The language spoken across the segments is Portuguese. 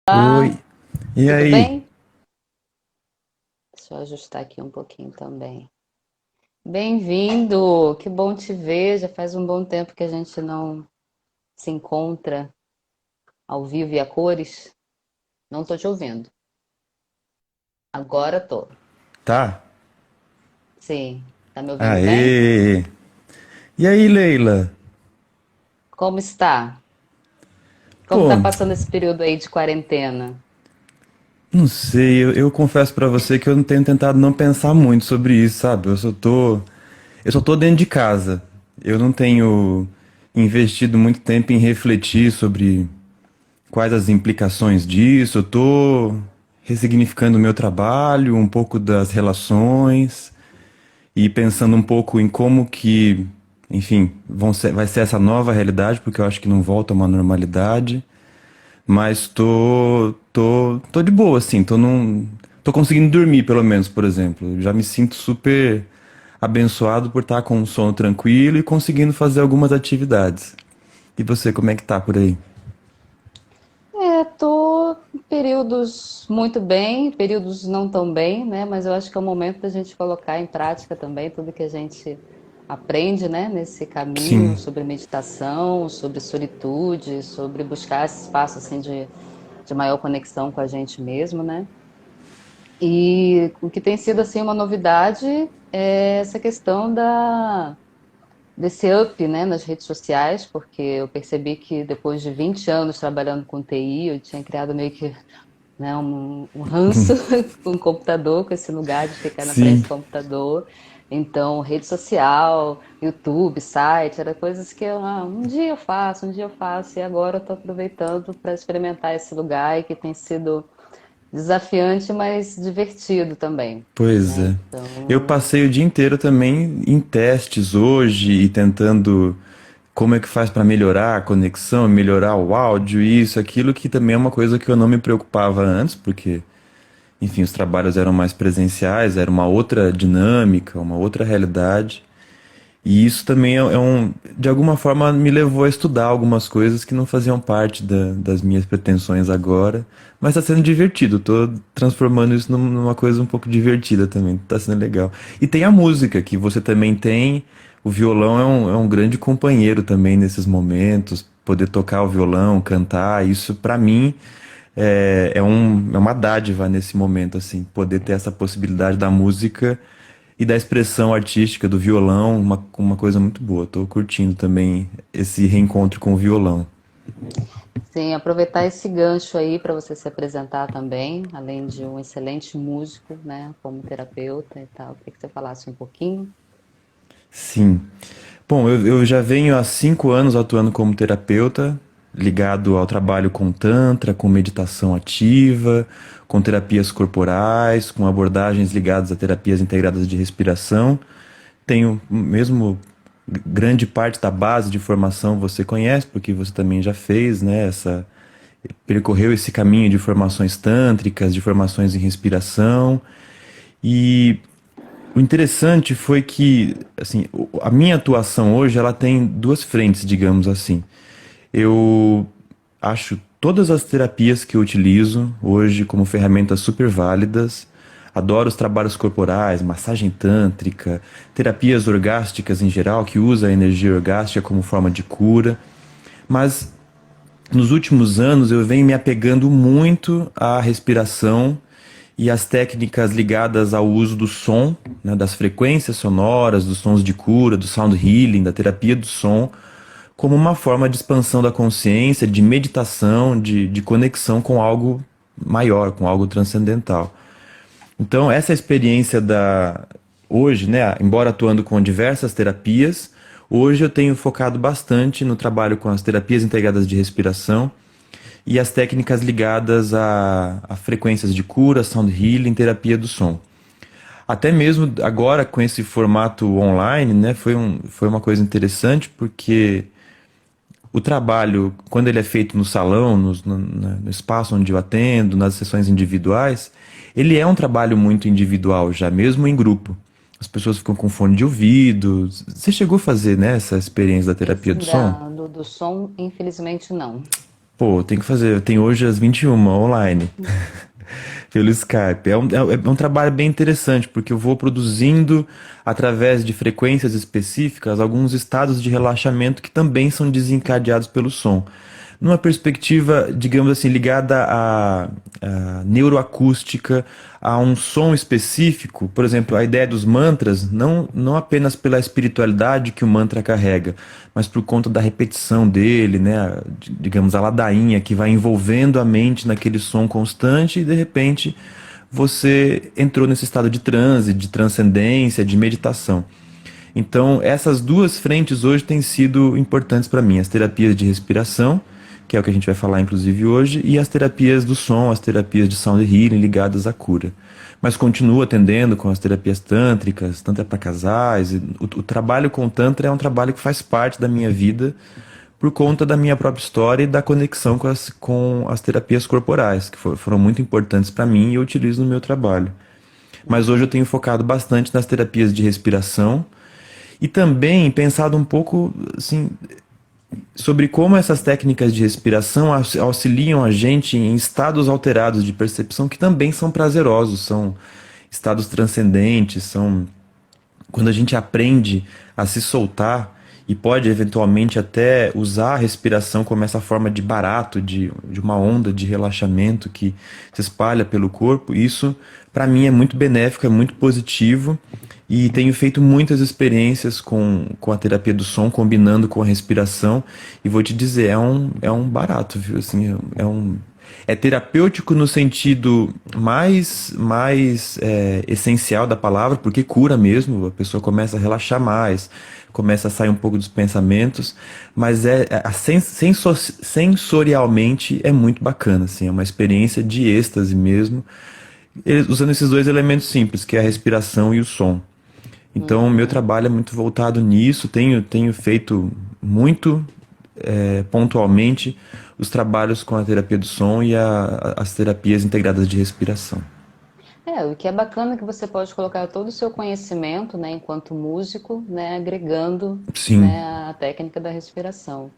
Oi, Olá, e tudo aí? bem? Deixa eu ajustar aqui um pouquinho também. Bem-vindo, que bom te ver. Já faz um bom tempo que a gente não se encontra ao vivo e a cores. Não tô te ouvindo. Agora tô. Tá? Sim, tá me ouvindo bem? Aê! E aí, Leila? Como está? Como tá Pô, passando esse período aí de quarentena? não sei, eu confesso pra você que eu não tenho tentado não pensar muito sobre isso, sabe? Eu só tô dentro de casa. Eu não tenho investido muito tempo em refletir sobre quais as implicações disso. Eu tô ressignificando o meu trabalho, um pouco das relações e pensando um pouco em como que, enfim, vai ser essa nova realidade, porque eu acho que não volta a uma normalidade. Mas tô de boa, assim, tô conseguindo dormir, pelo menos, por exemplo. Já me sinto super abençoado por estar com um sono tranquilo e conseguindo fazer algumas atividades. E você, como é que tá por aí? Tô em períodos muito bem, períodos não tão bem, né? Mas eu acho que é o momento da gente colocar em prática também tudo que a gente aprende, né, nesse caminho Sim, sobre meditação, sobre solitude, sobre buscar esse espaço assim de maior conexão com a gente mesmo, né? E o que tem sido assim uma novidade é essa questão da desse up, né, nas redes sociais, porque eu percebi que depois de 20 anos trabalhando com TI, eu tinha criado meio que, né, um ranço com o computador, com esse lugar de ficar na frente sim. do computador. Então, rede social, YouTube, site, era coisas que um dia eu faço, um dia eu faço, e agora eu estou aproveitando para experimentar esse lugar e que tem sido desafiante, mas divertido também, Pois né? é. Eu Então, passei o dia inteiro também em testes hoje e tentando como é que faz para melhorar a conexão, melhorar o áudio, isso, aquilo, que também é uma coisa que eu não me preocupava antes, porque, enfim, os trabalhos eram mais presenciais, era uma outra dinâmica, uma outra realidade. E isso também de alguma forma, me levou a estudar algumas coisas que não faziam parte das minhas pretensões agora. Mas está sendo divertido, tô transformando isso numa coisa um pouco divertida também, tá sendo legal. E tem a música, que você também tem. O violão é um grande companheiro também nesses momentos. Poder tocar o violão, cantar, isso pra mim é uma dádiva nesse momento, assim, poder ter essa possibilidade da música e da expressão artística do violão, uma coisa muito boa. Tô curtindo também esse reencontro com o violão. sim, aproveitar esse gancho aí para você se apresentar também, além de um excelente músico, né, como terapeuta e tal. Queria que você falasse um pouquinho. Sim. Bom, eu já venho há 5 anos atuando como terapeuta, ligado ao trabalho com Tantra, com meditação ativa, com terapias corporais, com abordagens ligadas a terapias integradas de respiração. Tenho mesmo grande parte da base de formação você conhece, porque você também já fez, né, percorreu esse caminho de formações tântricas, de formações em respiração. E o interessante foi que, assim, a minha atuação hoje, ela tem duas frentes, digamos assim. Eu acho todas as terapias que eu utilizo hoje como ferramentas super válidas. Adoro os trabalhos corporais, massagem tântrica, terapias orgásticas em geral, que usa a energia orgástica como forma de cura. Mas nos últimos anos eu venho me apegando muito à respiração e às técnicas ligadas ao uso do som, né, das frequências sonoras, dos sons de cura, do sound healing, da terapia do som, como uma forma de expansão da consciência, de meditação, de conexão com algo maior, com algo transcendental. Então, essa experiência hoje, né, embora atuando com diversas terapias, hoje eu tenho focado bastante no trabalho com as terapias integradas de respiração e as técnicas ligadas a frequências de cura, sound healing, terapia do som. Até mesmo agora com esse formato online, né, foi uma coisa interessante porque o trabalho, quando ele é feito no salão, no espaço onde eu atendo, nas sessões individuais, ele é um trabalho muito individual já, mesmo em grupo. As pessoas ficam com fone de ouvido. Você chegou a fazer, né, essa experiência da terapia Esse do som? do som, infelizmente não. Pô, tem que fazer. Tem hoje às 21 online, pelo Skype. É um trabalho bem interessante, porque eu vou produzindo, através de frequências específicas, alguns estados de relaxamento que também são desencadeados pelo som. Numa perspectiva, digamos assim, ligada à neuroacústica, a um som específico, por exemplo, a ideia dos mantras, não apenas pela espiritualidade que o mantra carrega, mas por conta da repetição dele, né? Digamos, a ladainha que vai envolvendo a mente naquele som constante e de repente você entrou nesse estado de transe, de transcendência, de meditação. Então, essas duas frentes hoje têm sido importantes para mim, as terapias de respiração, que é o que a gente vai falar inclusive hoje, e as terapias do som, as terapias de sound healing ligadas à cura. Mas continuo atendendo com as terapias tântricas, tantra para casais. O trabalho com tantra é um trabalho que faz parte da minha vida por conta da minha própria história e da conexão com as terapias corporais, que foram muito importantes para mim e eu utilizo no meu trabalho. Mas hoje eu tenho focado bastante nas terapias de respiração e também pensado um pouco assim, sobre como essas técnicas de respiração auxiliam a gente em estados alterados de percepção que também são prazerosos, são estados transcendentes, são quando a gente aprende a se soltar e pode eventualmente até usar a respiração como essa forma de barato, de uma onda de relaxamento que se espalha pelo corpo, isso para mim é muito benéfico, é muito positivo e tenho feito muitas experiências com a terapia do som, combinando com a respiração e vou te dizer, é um barato, viu? Assim, é terapêutico no sentido mais essencial da palavra, porque cura mesmo, a pessoa começa a relaxar mais, começa a sair um pouco dos pensamentos, mas sensorialmente é muito bacana, assim, é uma experiência de êxtase mesmo, usando esses dois elementos simples, que é a respiração e o som. Então, o meu Uhum. trabalho é muito voltado nisso, tenho feito muito pontualmente os trabalhos com a terapia do som e as terapias integradas de respiração. O que é bacana é que você pode colocar todo o seu conhecimento, né, enquanto músico, né, agregando, Sim, né, a técnica da respiração.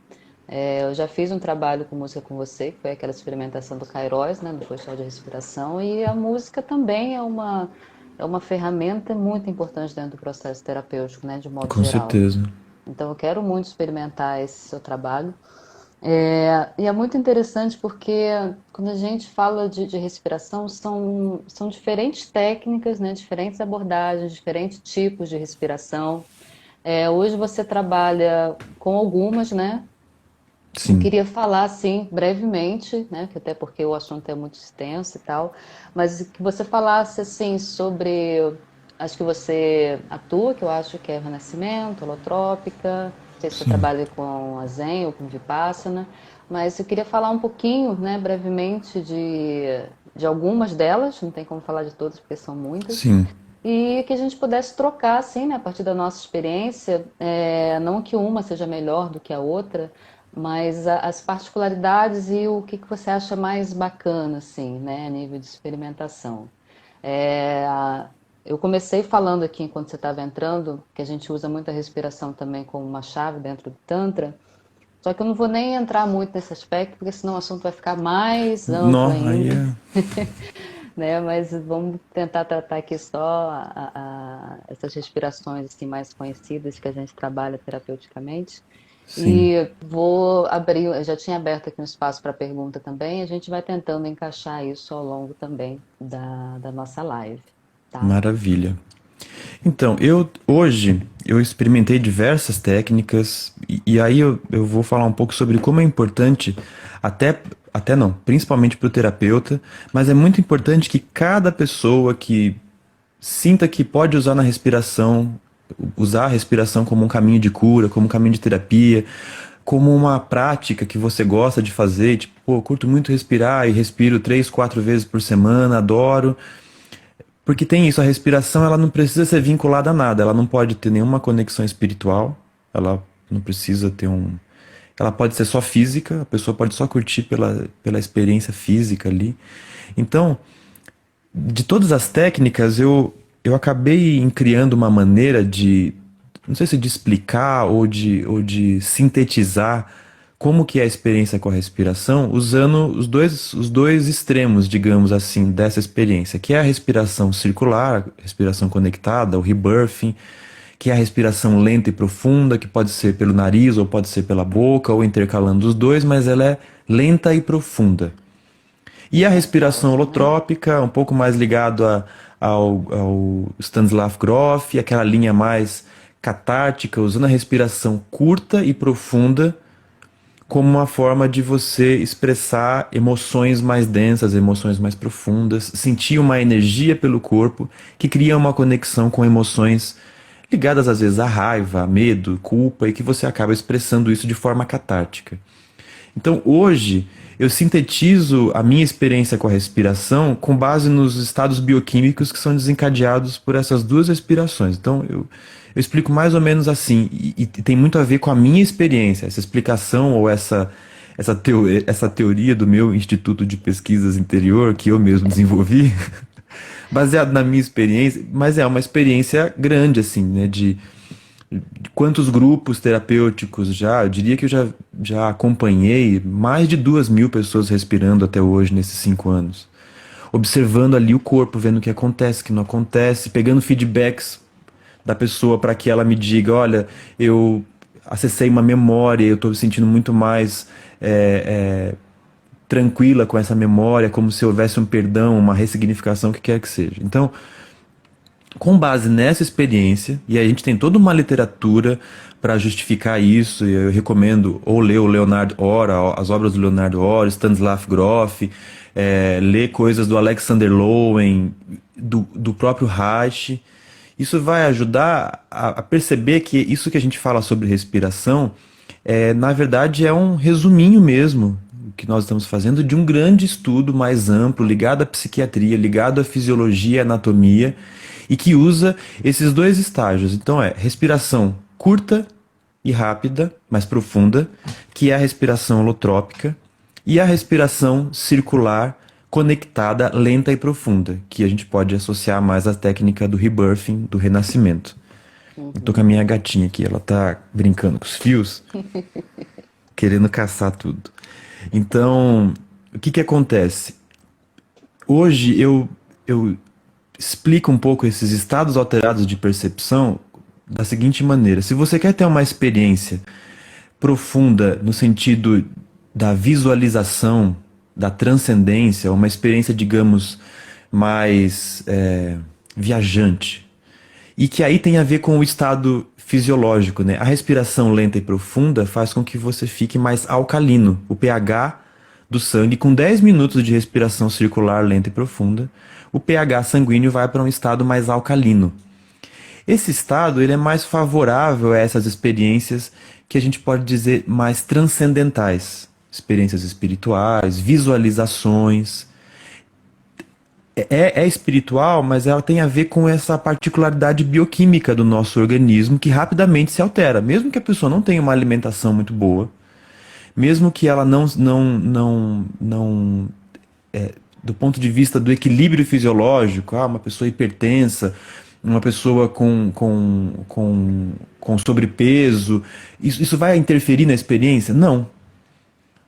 Eu já fiz um trabalho com música com você, que foi aquela experimentação do Kairos, né, do postal de respiração, e a música também é uma ferramenta muito importante dentro do processo terapêutico, né, de modo com geral. certeza. Então, eu quero muito experimentar esse seu trabalho. E é muito interessante porque quando a gente fala de respiração, são diferentes técnicas, né? Diferentes abordagens, diferentes tipos de respiração. Hoje você trabalha com algumas, né? Eu Sim. queria falar, assim, brevemente, né? Que até porque o assunto é muito extenso e tal, mas que você falasse, assim, sobre as que você atua, que eu acho que é Renascimento, Holotrópica, não sei se você Sim. trabalha com a Zen ou com Vipassana, mas eu queria falar um pouquinho, né, brevemente, de algumas delas, não tem como falar de todas porque são muitas, Sim. e que a gente pudesse trocar, assim, né, a partir da nossa experiência, não que uma seja melhor do que a outra, mas as particularidades e o que você acha mais bacana, assim, né, a nível de experimentação. É, eu comecei falando aqui, enquanto você estava entrando, que a gente usa muito a respiração também como uma chave dentro do Tantra, só que eu não vou nem entrar muito nesse aspecto, porque senão o assunto vai ficar mais amplo Não, aí ainda, é. né? Mas vamos tentar tratar aqui só essas respirações assim, mais conhecidas que a gente trabalha terapeuticamente. Sim. E vou abrir, eu já tinha aberto aqui um espaço para pergunta também, a gente vai tentando encaixar isso ao longo também da nossa live, tá? Maravilha. Então, hoje eu experimentei diversas técnicas e aí eu vou falar um pouco sobre como é importante, até não, principalmente para o terapeuta, mas é muito importante que cada pessoa que sinta que pode usar a respiração como um caminho de cura, como um caminho de terapia, como uma prática que você gosta de fazer, tipo, pô, eu curto muito respirar e respiro 3, 4 vezes por semana, adoro. Porque tem isso, a respiração ela não precisa ser vinculada a nada, ela não pode ter nenhuma conexão espiritual, ela não precisa ter um. Ela pode ser só física, a pessoa pode só curtir pela experiência física ali. Então, de todas as técnicas, eu acabei criando uma maneira de, não sei se de explicar ou de sintetizar como que é a experiência com a respiração, usando os dois extremos, digamos assim, dessa experiência, que é a respiração circular, respiração conectada, o rebirthing, que é a respiração lenta e profunda, que pode ser pelo nariz ou pode ser pela boca, ou intercalando os dois, mas ela é lenta e profunda. E a Que é uma respiração pausa, né? holotrópica, um pouco mais ligado ao Stanislav Grof, aquela linha mais catártica, usando a respiração curta e profunda como uma forma de você expressar emoções mais densas, emoções mais profundas, sentir uma energia pelo corpo que cria uma conexão com emoções ligadas às vezes à raiva, a medo, culpa, e que você acaba expressando isso de forma catártica. Então, hoje, eu sintetizo a minha experiência com a respiração com base nos estados bioquímicos que são desencadeados por essas duas respirações. Então, eu explico mais ou menos assim, e tem muito a ver com a minha experiência, essa explicação ou essa teoria do meu instituto de pesquisas interior, que eu mesmo desenvolvi, baseado na minha experiência, mas é uma experiência grande, assim, né, de quantos grupos terapêuticos já, eu diria que já acompanhei mais de 2.000 pessoas respirando até hoje, nesses 5 anos. Observando ali o corpo, vendo o que acontece, o que não acontece, pegando feedbacks da pessoa para que ela me diga, olha, eu acessei uma memória, eu estou me sentindo muito mais tranquila com essa memória, como se houvesse um perdão, uma ressignificação, o que quer que seja. Então, com base nessa experiência, e a gente tem toda uma literatura para justificar isso, e eu recomendo ou ler o Leonard Orr, as obras do Leonard Orr, Stanislav Grof, ler coisas do Alexander Lowen, do próprio Reich. Isso vai ajudar a perceber que isso que a gente fala sobre respiração, na verdade, é um resuminho mesmo que nós estamos fazendo de um grande estudo mais amplo, ligado à psiquiatria, ligado à fisiologia e anatomia, e que usa esses dois estágios. Então respiração curta e rápida, mais profunda, que é a respiração holotrópica, e a respiração circular, conectada, lenta e profunda, que a gente pode associar mais à técnica do rebirthing, do renascimento. Eu tô com a minha gatinha aqui, ela tá brincando com os fios, querendo caçar tudo. Então, o que que acontece? Hoje eu explico um pouco esses estados alterados de percepção da seguinte maneira: se você quer ter uma experiência profunda no sentido da visualização, da transcendência, uma experiência, digamos, mais viajante, e que aí tem a ver com o estado fisiológico, né? A respiração lenta e profunda faz com que você fique mais alcalino. O pH do sangue, com 10 minutos de respiração circular lenta e profunda, o pH sanguíneo vai para um estado mais alcalino. Esse estado ele é mais favorável a essas experiências que a gente pode dizer mais transcendentais. Experiências espirituais, visualizações. É espiritual, mas ela tem a ver com essa particularidade bioquímica do nosso organismo que rapidamente se altera. Mesmo que a pessoa não tenha uma alimentação muito boa, mesmo que ela não do ponto de vista do equilíbrio fisiológico, uma pessoa hipertensa, uma pessoa com sobrepeso, isso vai interferir na experiência? Não.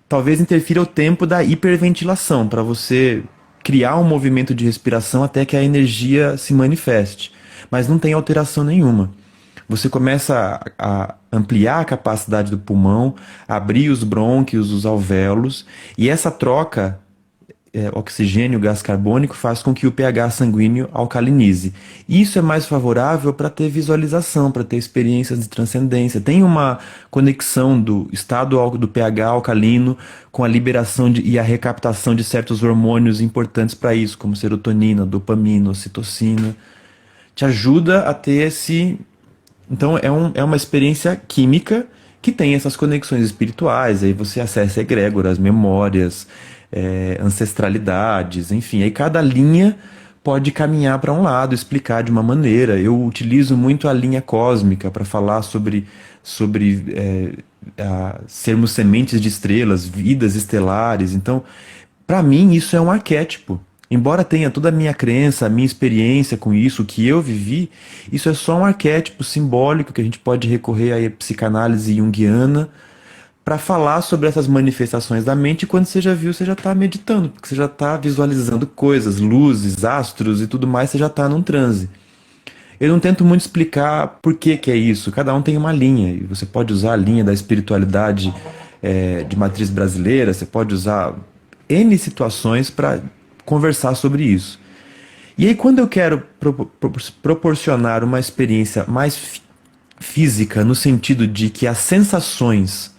Talvez interfira o tempo da hiperventilação, para você criar um movimento de respiração até que a energia se manifeste. Mas não tem alteração nenhuma. Você começa a ampliar a capacidade do pulmão, abrir os brônquios, os alvéolos, e essa troca oxigênio, gás carbônico, faz com que o pH sanguíneo alcalinize. Isso é mais favorável para ter visualização, para ter experiências de transcendência. Tem uma conexão do estado do pH alcalino com a liberação e a recaptação de certos hormônios importantes para isso, como serotonina, dopamina, ocitocina. Te ajuda a ter esse... Então é uma experiência química que tem essas conexões espirituais, aí você acessa egrégoras, memórias, ancestralidades, enfim, aí cada linha pode caminhar para um lado, explicar de uma maneira. Eu utilizo muito a linha cósmica para falar sobre sermos sementes de estrelas, vidas estelares. Então, para mim, isso é um arquétipo. Embora tenha toda a minha crença, a minha experiência com isso, o que eu vivi, isso é só um arquétipo simbólico que a gente pode recorrer à psicanálise junguiana para falar sobre essas manifestações da mente. E quando você já viu, você já está meditando, porque você já está visualizando coisas, luzes, astros e tudo mais, você já está num transe. Eu não tento muito explicar por que que é isso. Cada um tem uma linha. E você pode usar a linha da espiritualidade de matriz brasileira, você pode usar N situações para conversar sobre isso. E aí, quando eu quero proporcionar uma experiência mais física, no sentido de que as sensações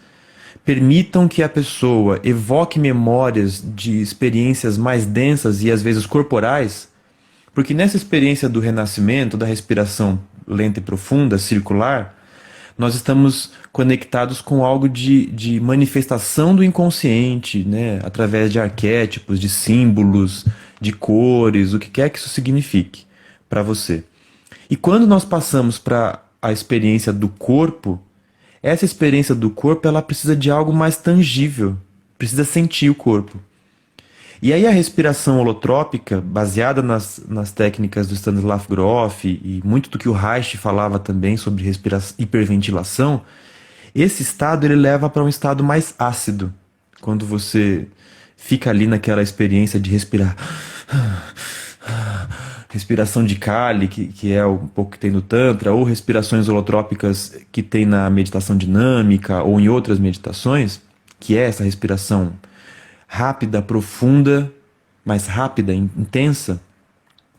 permitam que a pessoa evoque memórias de experiências mais densas e às vezes corporais, porque nessa experiência do renascimento, da respiração lenta e profunda, circular, nós estamos conectados com algo de manifestação do inconsciente, né? Através de arquétipos, de símbolos, de cores, o que quer que isso signifique para você. E quando nós passamos para a experiência do corpo, essa experiência do corpo ela precisa de algo mais tangível, precisa sentir o corpo. E aí a respiração holotrópica, baseada nas técnicas do Stanislav Grof e muito do que o Reich falava também sobre hiperventilação, esse estado ele leva para um estado mais ácido. Quando você fica ali naquela experiência de respirar. Respiração de Kali, que é um pouco que tem no Tantra, ou respirações holotrópicas que tem na meditação dinâmica ou em outras meditações, que é essa respiração rápida, profunda, mais rápida, intensa.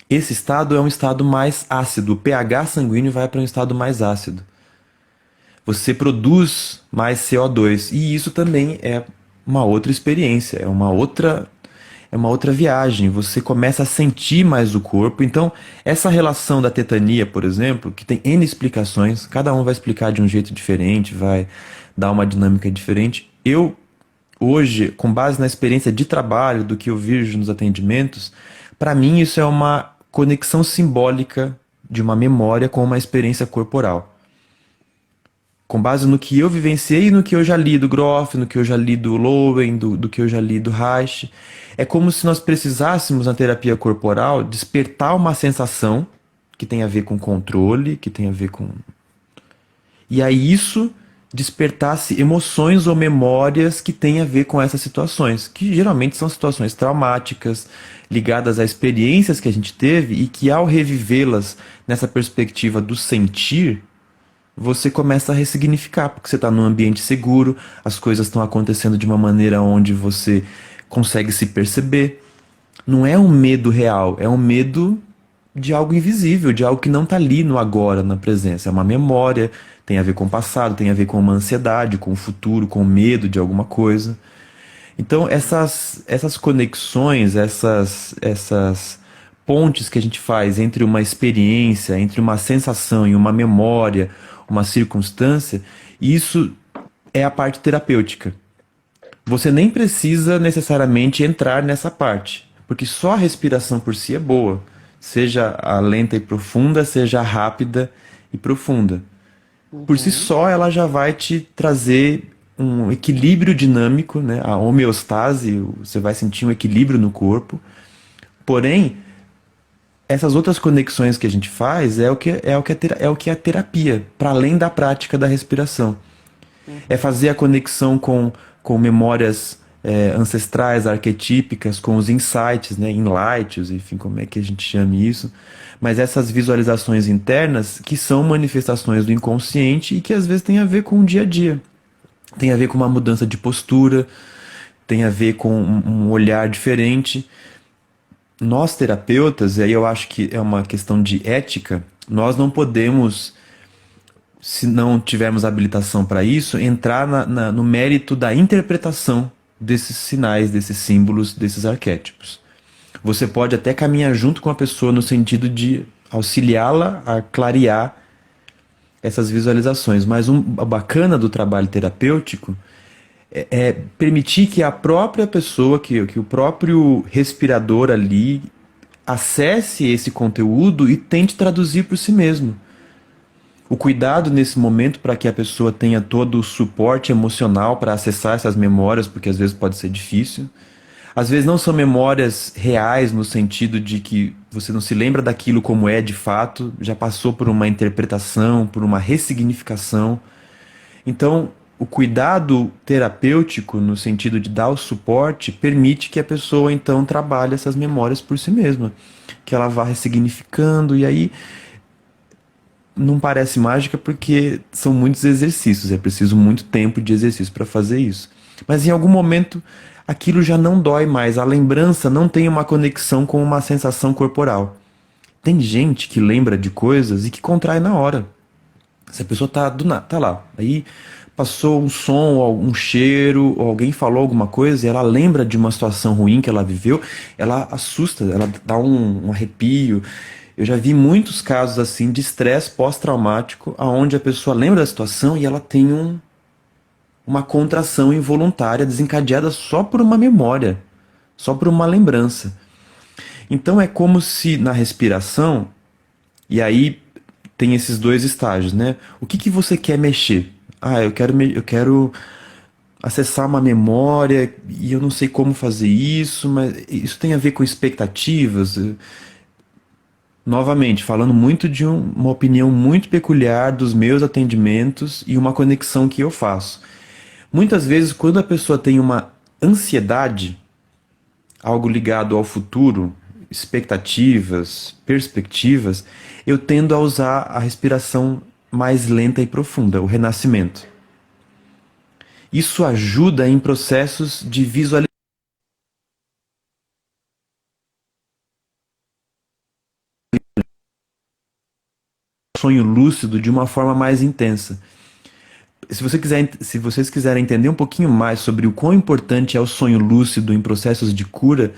Esse estado é um estado mais ácido. O pH sanguíneo vai para um estado mais ácido. Você produz mais CO2 e isso também é uma outra experiência, é uma outra viagem. Você começa a sentir mais o corpo. Então, essa relação da tetania, por exemplo, que tem N explicações, cada um vai explicar de um jeito diferente, vai dar uma dinâmica diferente. Eu hoje, com base na experiência de trabalho, do que eu vejo nos atendimentos, para mim isso é uma conexão simbólica de uma memória com uma experiência corporal. Com base no que eu vivenciei e no que eu já li do Grof, no que eu já li do Lowen, do que eu já li do Reich. É como se nós precisássemos, na terapia corporal, despertar uma sensação que tem a ver com controle, que tem a ver com... E aí isso despertasse emoções ou memórias que têm a ver com essas situações, que geralmente são situações traumáticas, ligadas a experiências que a gente teve e que ao revivê-las nessa perspectiva do sentir, você começa a ressignificar, porque você está num ambiente seguro, as coisas estão acontecendo de uma maneira onde você consegue se perceber. Não é um medo real, é um medo de algo invisível, de algo que não está ali no agora, na presença. É uma memória, tem a ver com o passado, tem a ver com uma ansiedade, com o futuro, com o medo de alguma coisa. Então essas conexões, essas pontes que a gente faz entre uma experiência, entre uma sensação e uma memória, uma circunstância, isso é a parte terapêutica. Você nem precisa necessariamente entrar nessa parte, porque só a respiração por si é boa, seja a lenta e profunda, seja a rápida e profunda. Por si só, ela já vai te trazer um equilíbrio dinâmico, né? A homeostase, você vai sentir um equilíbrio no corpo. Porém, essas outras conexões que a gente faz é o que é a terapia, para além da prática da respiração. É fazer a conexão com memórias ancestrais, arquetípicas, com os insights, né, inlights, enfim, como é que a gente chame isso. Mas essas visualizações internas que são manifestações do inconsciente e que às vezes tem a ver com o dia a dia. Tem a ver com uma mudança de postura, tem a ver com um olhar diferente. Nós terapeutas, e aí eu acho que é uma questão de ética, nós não podemos, se não tivermos habilitação para isso, entrar no mérito da interpretação desses sinais, desses símbolos, desses arquétipos. Você pode até caminhar junto com a pessoa no sentido de auxiliá-la a clarear essas visualizações, mas o bacana do trabalho terapêutico é permitir que a própria pessoa, que o próprio respirador ali acesse esse conteúdo e tente traduzir por si mesmo. O cuidado nesse momento para que a pessoa tenha todo o suporte emocional para acessar essas memórias, porque às vezes pode ser difícil. Às vezes não são memórias reais no sentido de que você não se lembra daquilo como é de fato, já passou por uma interpretação, por uma ressignificação. Então, o cuidado terapêutico, no sentido de dar o suporte, permite que a pessoa então trabalhe essas memórias por si mesma, que ela vá ressignificando, e aí não parece mágica porque são muitos exercícios, é preciso muito tempo de exercício para fazer isso. Mas em algum momento aquilo já não dói mais, a lembrança não tem uma conexão com uma sensação corporal. Tem gente que lembra de coisas e que contrai na hora. Se a pessoa tá lá, aí passou um som, ou um cheiro, ou alguém falou alguma coisa, e ela lembra de uma situação ruim que ela viveu, ela assusta, ela dá um arrepio. Eu já vi muitos casos assim de estresse pós-traumático, aonde a pessoa lembra da situação e ela tem uma contração involuntária desencadeada só por uma memória, só por uma lembrança. Então é como se na respiração, e aí tem esses dois estágios, né? O que que você quer mexer? Ah, eu quero acessar uma memória e eu não sei como fazer isso, mas isso tem a ver com expectativas. Novamente, falando muito de uma opinião muito peculiar dos meus atendimentos e uma conexão que eu faço. Muitas vezes, quando a pessoa tem uma ansiedade, algo ligado ao futuro, expectativas, perspectivas, eu tendo a usar a respiração mais lenta e profunda, o renascimento. Isso ajuda em processos de visualização, sonho lúcido de uma forma mais intensa. Se vocês quiserem entender um pouquinho mais sobre o quão importante é o sonho lúcido em processos de cura,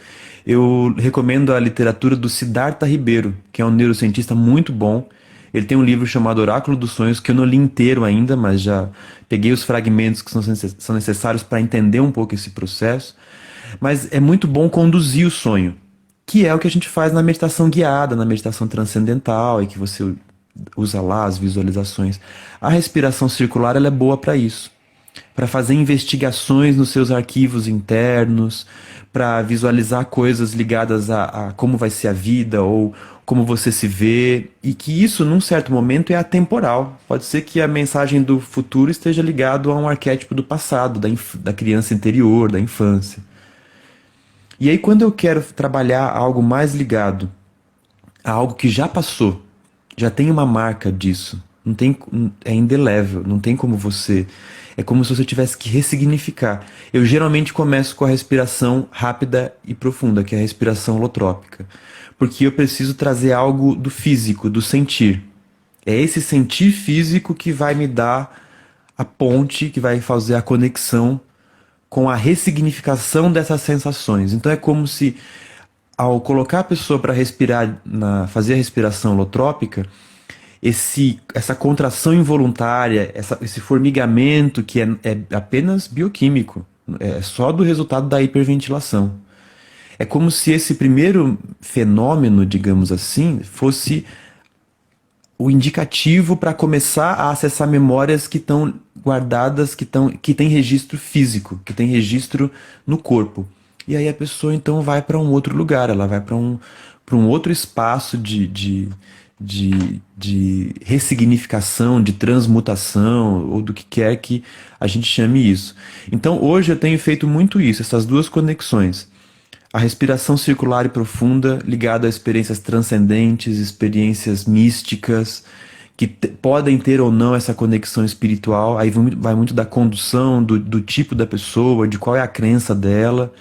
eu recomendo a literatura do Siddhartha Ribeiro, que é um neurocientista muito bom. Ele tem um livro chamado Oráculo dos Sonhos, que eu não li inteiro ainda, mas já peguei os fragmentos que são necessários para entender um pouco esse processo. Mas é muito bom conduzir o sonho, que é o que a gente faz na meditação guiada, na meditação transcendental, e que você usa lá as visualizações. A respiração circular ela é boa para isso, para fazer investigações nos seus arquivos internos, para visualizar coisas ligadas a como vai ser a vida ou como você se vê, e que isso, num certo momento, é atemporal. Pode ser que a mensagem do futuro esteja ligado a um arquétipo do passado, da criança interior, da infância. E aí, quando eu quero trabalhar algo mais ligado a algo que já passou, já tem uma marca disso, não tem, é indelével, não tem como você. É como se você tivesse que ressignificar. Eu geralmente começo com a respiração rápida e profunda, que é a respiração holotrópica, porque eu preciso trazer algo do físico, do sentir. É esse sentir físico que vai me dar a ponte, que vai fazer a conexão com a ressignificação dessas sensações. Então é como se, ao colocar a pessoa para respirar, fazer a respiração holotrópica, essa contração involuntária, esse formigamento que é apenas bioquímico, é só do resultado da hiperventilação. É como se esse primeiro fenômeno, digamos assim, fosse o indicativo para começar a acessar memórias que estão guardadas, que tem registro físico, que tem registro no corpo. E aí a pessoa então vai para um outro lugar, ela vai para um outro espaço de ressignificação, de transmutação, ou do que quer que a gente chame isso. Então hoje eu tenho feito muito isso, essas duas conexões. A respiração circular e profunda ligada a experiências transcendentes, experiências místicas, que podem ter ou não essa conexão espiritual. Aí vai muito da condução, do tipo da pessoa, de qual é a crença dela.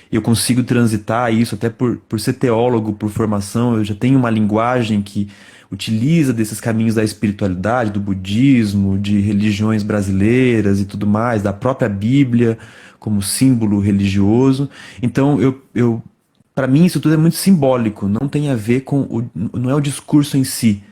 Eu consigo transitar isso, até por ser teólogo por formação, eu já tenho uma linguagem que utiliza desses caminhos da espiritualidade, do budismo, de religiões brasileiras e tudo mais, da própria Bíblia como símbolo religioso. Então, para mim, isso tudo é muito simbólico, não tem a ver com não é o discurso em si,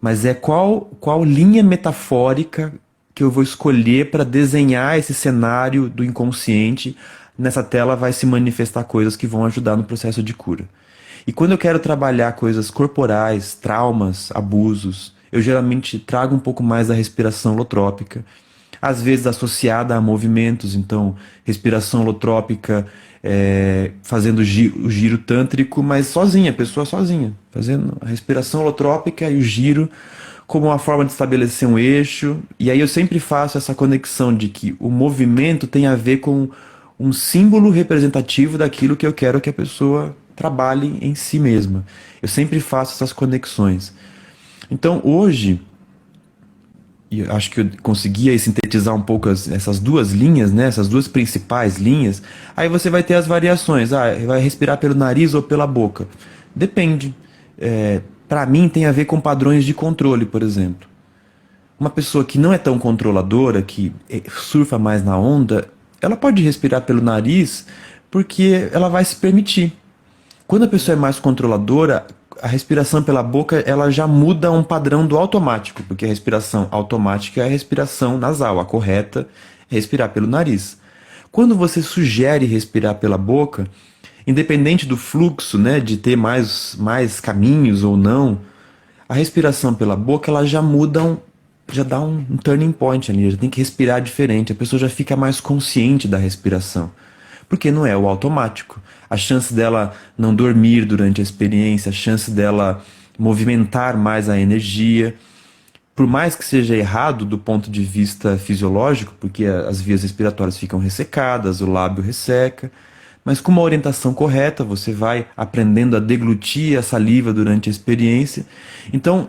mas é qual linha metafórica que eu vou escolher para desenhar esse cenário do inconsciente. Nessa tela vai se manifestar coisas que vão ajudar no processo de cura. E quando eu quero trabalhar coisas corporais, traumas, abusos, eu geralmente trago um pouco mais da respiração holotrópica, às vezes associada a movimentos, então respiração holotrópica, fazendo o giro tântrico, mas sozinha, a pessoa sozinha, fazendo a respiração holotrópica e o giro como uma forma de estabelecer um eixo. E aí eu sempre faço essa conexão de que o movimento tem a ver com um símbolo representativo daquilo que eu quero que a pessoa trabalhe em si mesma. Eu sempre faço essas conexões. Então hoje, e eu acho que eu consegui aí sintetizar um pouco essas duas linhas, né? Essas duas principais linhas. Aí você vai ter as variações. Ah, vai respirar pelo nariz ou pela boca? Depende. Para mim tem a ver com padrões de controle, por exemplo. Uma pessoa que não é tão controladora, que surfa mais na onda, ela pode respirar pelo nariz porque ela vai se permitir. Quando a pessoa é mais controladora, a respiração pela boca ela já muda um padrão do automático, porque a respiração automática é a respiração nasal, a correta é respirar pelo nariz. Quando você sugere respirar pela boca, independente do fluxo, né, de ter mais caminhos ou não, a respiração pela boca ela já muda já dá um turning point ali, já tem que respirar diferente, a pessoa já fica mais consciente da respiração. Porque não é o automático. A chance dela não dormir durante a experiência, a chance dela movimentar mais a energia, por mais que seja errado do ponto de vista fisiológico, porque as vias respiratórias ficam ressecadas, o lábio resseca, mas com uma orientação correta, você vai aprendendo a deglutir a saliva durante a experiência. Então,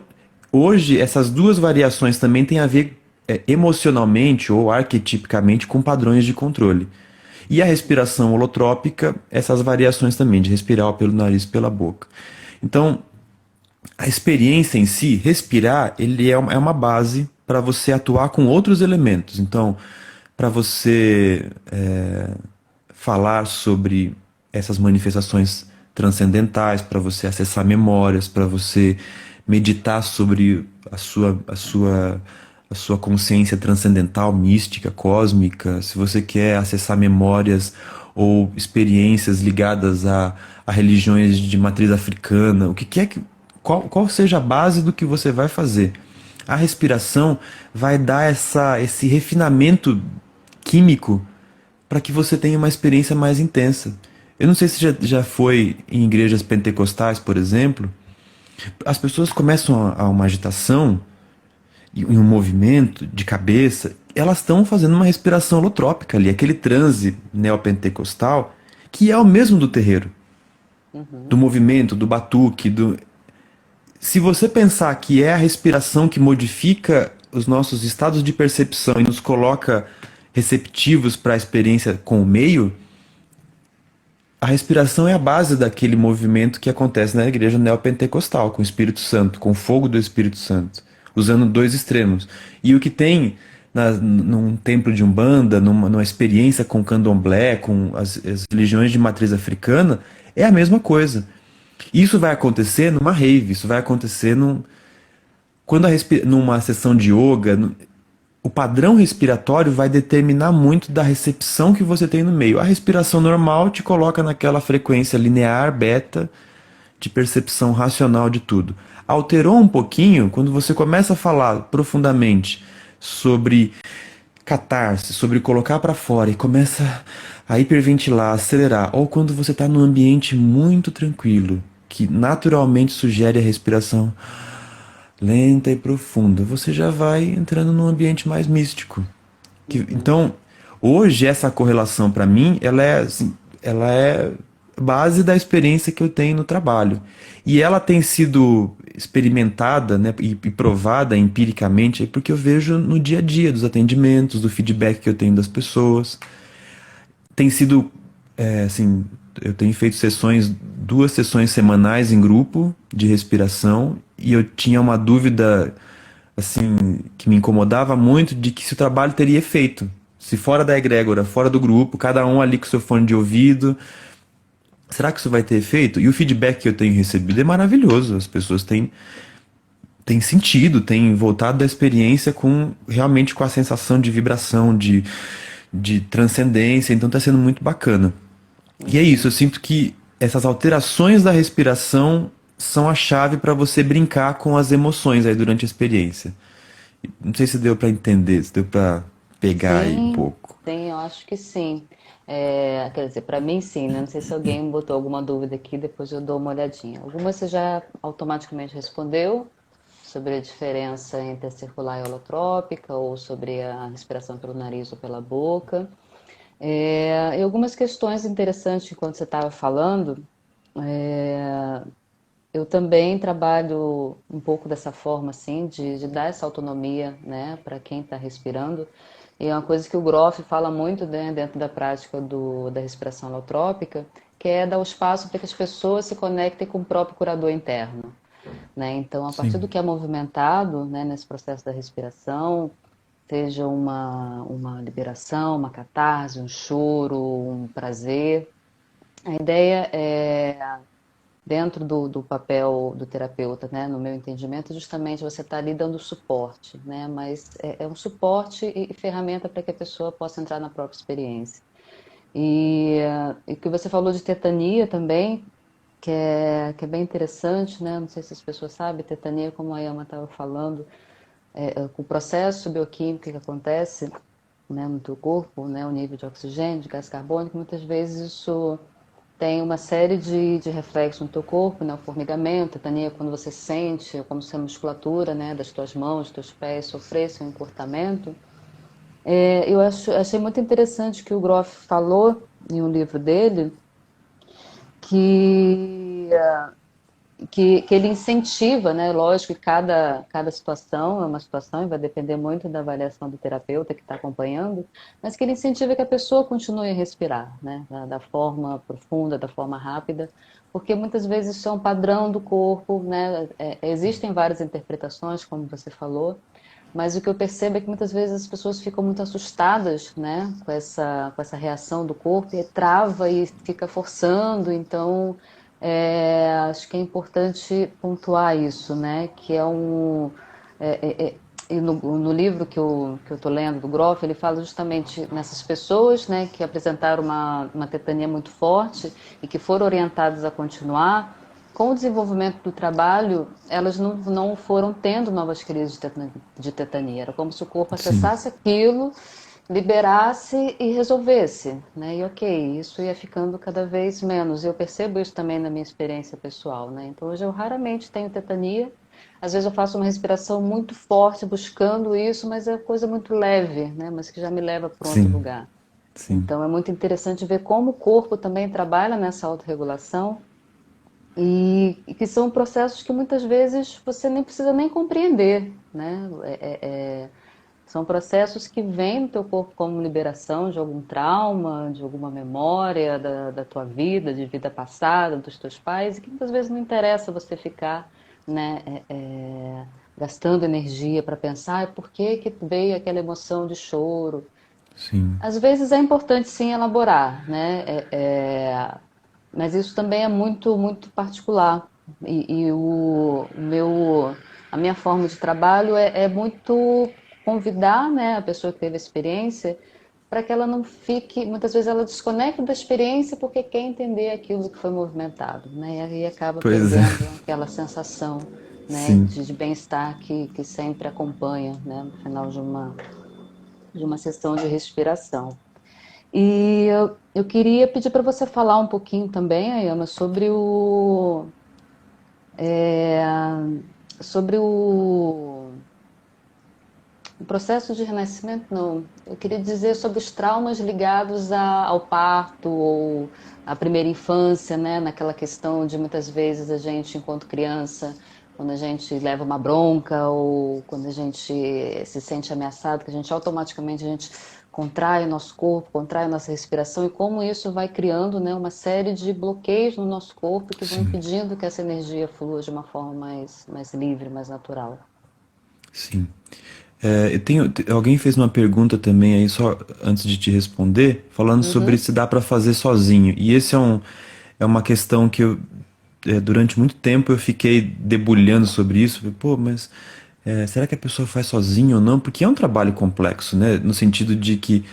hoje, essas duas variações também têm a ver emocionalmente ou arquetipicamente com padrões de controle. E a respiração holotrópica, essas variações também, de respirar pelo nariz e pela boca. Então, a experiência em si, respirar, é uma base para você atuar com outros elementos. Então, para você falar sobre essas manifestações transcendentais, para você acessar memórias, para você meditar sobre a sua consciência transcendental, mística, cósmica, se você quer acessar memórias ou experiências ligadas a religiões de matriz africana, o que quer que qual seja a base do que você vai fazer. A respiração vai dar esse refinamento químico para que você tenha uma experiência mais intensa. Eu não sei se já foi em igrejas pentecostais, por exemplo, as pessoas começam uma agitação e um movimento de cabeça, elas estão fazendo uma respiração holotrópica ali, aquele transe neopentecostal, que é o mesmo do terreiro, do Uhum. movimento, do batuque, do... Se você pensar que é a respiração que modifica os nossos estados de percepção e nos coloca receptivos para a experiência com o meio, a respiração é a base daquele movimento que acontece na igreja neopentecostal, com o Espírito Santo, com o fogo do Espírito Santo, usando dois extremos. E o que tem num templo de Umbanda, numa experiência com candomblé, com as religiões de matriz africana, é a mesma coisa. Isso vai acontecer numa rave, isso vai acontecer quando numa sessão de yoga, o padrão respiratório vai determinar muito da recepção que você tem no meio. A respiração normal te coloca naquela frequência linear, beta, de percepção racional de tudo. Alterou um pouquinho quando você começa a falar profundamente sobre catarse, sobre colocar para fora e começa a hiperventilar, acelerar, ou quando você está num ambiente muito tranquilo, que naturalmente sugere a respiração lenta e profunda, você já vai entrando num ambiente mais místico. Uhum. Então, hoje essa correlação para mim, ela é base da experiência que eu tenho no trabalho. E ela tem sido experimentada, né, e provada empiricamente porque eu vejo no dia a dia dos atendimentos, do feedback que eu tenho das pessoas. Tem sido, assim, eu tenho feito duas sessões semanais em grupo de respiração e eu tinha uma dúvida, assim, que me incomodava muito de que se o trabalho teria efeito. Se fora da egrégora, fora do grupo, cada um ali com seu fone de ouvido, será que isso vai ter efeito? E o feedback que eu tenho recebido é maravilhoso. As pessoas têm sentido, têm voltado da experiência realmente com a sensação de vibração, de transcendência, então está sendo muito bacana. E é isso, Uhum. eu sinto que essas alterações da respiração são a chave para você brincar com as emoções aí durante a experiência. Não sei se deu para entender, se deu para pegar aí um Sim, pouco. sim, eu acho que sim. É, quer dizer, para mim sim, né? Não sei se alguém botou alguma dúvida aqui, depois eu dou uma olhadinha. Algumas você já automaticamente respondeu, sobre a diferença entre a circular e a holotrópica, ou sobre a respiração pelo nariz ou pela boca. E algumas questões interessantes enquanto você estava falando. é, eu também trabalho um pouco dessa forma, assim, de dar essa autonomia, né, para quem está respirando. E é uma coisa que o Groff fala muito, né, dentro da prática da respiração holotrópica, que é dar o espaço para que as pessoas se conectem com o próprio curador interno, né? Então, a partir do Sim, que é movimentado, né, nesse processo da respiração, seja uma liberação, uma catarse, um choro, um prazer, a ideia é, dentro do papel do terapeuta, né, no meu entendimento, justamente você está ali dando suporte, né, mas é um suporte e ferramenta para que a pessoa possa entrar na própria experiência. E que você falou de tetania também, que é bem interessante, né? Não sei se as pessoas sabem, tetania, como a Yama estava falando, com o processo bioquímico que acontece, né, no teu corpo, né, o nível de oxigênio, de gás carbônico, muitas vezes isso tem uma série de reflexos no teu corpo, né, o formigamento, tetania é quando você sente, como se a musculatura, né, das tuas mãos, dos teus pés sofresse um encurtamento. Achei muito interessante que o Groff falou em um livro dele que que ele incentiva, né? Lógico que cada situação é uma situação e vai depender muito da avaliação do terapeuta que está acompanhando, mas que ele incentiva que a pessoa continue a respirar, né? Da forma profunda, da forma rápida, porque muitas vezes isso é um padrão do corpo, né? Existem várias interpretações, como você falou, mas o que eu percebo é que muitas vezes as pessoas ficam muito assustadas, né, com essa reação do corpo e trava e fica forçando. Então, acho que é importante pontuar isso, né, que é um... e no livro que eu estou lendo do Groff, ele fala justamente nessas pessoas, né, que apresentaram uma tetania muito forte e que foram orientadas a continuar. Com o desenvolvimento do trabalho, elas não foram tendo novas crises de tetania. Era como se o corpo sim, acessasse aquilo, liberasse e resolvesse, né? E ok, isso ia ficando cada vez menos. Eu percebo isso também na minha experiência pessoal, né? Então hoje eu raramente tenho tetania. Às vezes eu faço uma respiração muito forte buscando isso, mas é coisa muito leve, né? Mas que já me leva para outro sim, lugar. sim, Então é muito interessante ver como o corpo também trabalha nessa autorregulação e que são processos que muitas vezes você nem precisa nem compreender, né? São processos que vêm no teu corpo como liberação de algum trauma, de alguma memória da tua vida, de vida passada, dos teus pais, e que muitas vezes não interessa você ficar, né, gastando energia para pensar por que que veio aquela emoção de choro. sim. Às vezes é importante sim elaborar, né? Mas isso também é muito, muito particular. A minha forma de trabalho é muito convidar, né, a pessoa que teve a experiência para que ela não fique, muitas vezes ela desconecta da experiência porque quer entender aquilo que foi movimentado, né? E aí acaba Pois é, perdendo aquela sensação, né, sim. de bem-estar que sempre acompanha, né, no final de uma sessão de respiração. E eu queria pedir para você falar um pouquinho também, Ayama, é, sobre o processo de renascimento, não. Eu queria dizer sobre os traumas ligados ao parto ou à primeira infância, né? Naquela questão de muitas vezes a gente, enquanto criança, quando a gente leva uma bronca ou quando a gente se sente ameaçado, que a gente contrai o nosso corpo, contrai a nossa respiração e como isso vai criando, né, uma série de bloqueios no nosso corpo que vão Sim, impedindo que essa energia flua de uma forma mais livre, mais natural. sim. Alguém fez uma pergunta também aí, só antes de te responder, falando sobre Uhum. se dá para fazer sozinho. E é uma questão que durante muito tempo eu fiquei debulhando sobre isso. Falei, pô, mas será que a pessoa faz sozinho ou não? Porque é um trabalho complexo, né? No sentido de que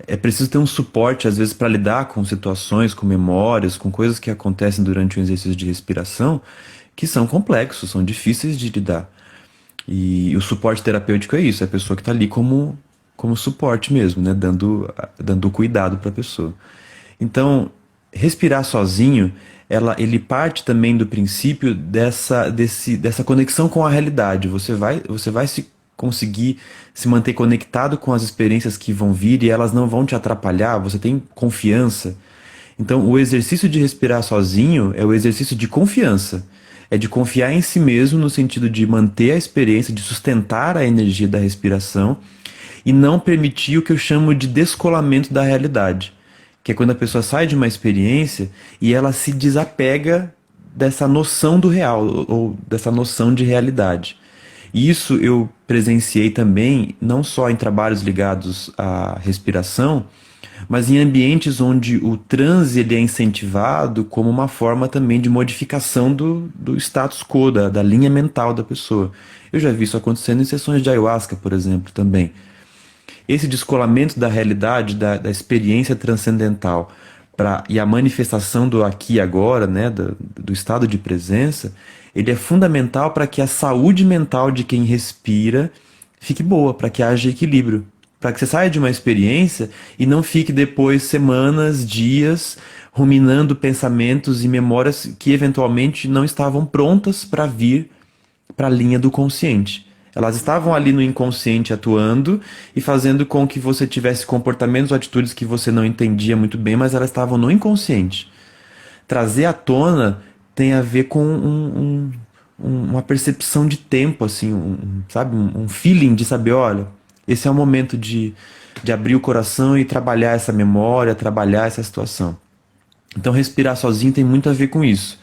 é preciso ter um suporte, às vezes, para lidar com situações, com memórias, com coisas que acontecem durante um exercício de respiração, que são complexos, são difíceis de lidar. E o suporte terapêutico é isso, é a pessoa que está ali como suporte mesmo, né? Dando cuidado para a pessoa. Então, respirar sozinho ele parte também do princípio dessa conexão com a realidade. Você vai se conseguir se manter conectado com as experiências que vão vir e elas não vão te atrapalhar, você tem confiança. Então, o exercício de respirar sozinho é o exercício de confiança. É de confiar em si mesmo no sentido de manter a experiência, de sustentar a energia da respiração e não permitir o que eu chamo de descolamento da realidade, que é quando a pessoa sai de uma experiência e ela se desapega dessa noção do real ou dessa noção de realidade. E isso eu presenciei também, não só em trabalhos ligados à respiração, mas em ambientes onde o transe ele é incentivado como uma forma também de modificação do status quo, da linha mental da pessoa. Eu já vi isso acontecendo em sessões de ayahuasca, por exemplo, também. Esse descolamento da realidade, da experiência transcendental e a manifestação do aqui e agora, né, do estado de presença, ele é fundamental para que a saúde mental de quem respira fique boa, para que haja equilíbrio. Para que você saia de uma experiência e não fique depois semanas, dias, ruminando pensamentos e memórias que eventualmente não estavam prontas para vir para a linha do consciente. Elas estavam ali no inconsciente atuando e fazendo com que você tivesse comportamentos ou atitudes que você não entendia muito bem, mas elas estavam no inconsciente. Trazer à tona tem a ver com uma percepção de tempo, assim, sabe, um feeling de saber, olha, esse é o momento de abrir o coração e trabalhar essa memória, trabalhar essa situação. Então, respirar sozinho tem muito a ver com isso.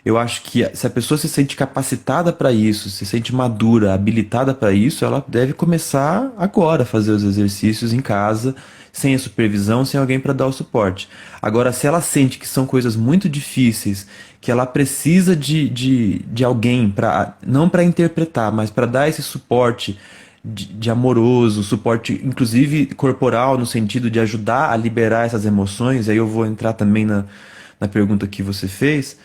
Eu acho que se a pessoa se sente capacitada para isso, se sente madura, habilitada para isso, ela deve começar agora a fazer os exercícios em casa, sem a supervisão, sem alguém para dar o suporte. Agora, se ela sente que são coisas muito difíceis, que ela precisa de alguém, não para interpretar, mas para dar esse suporte de amoroso, suporte inclusive corporal, no sentido de ajudar a liberar essas emoções, aí eu vou entrar também na pergunta que você fez.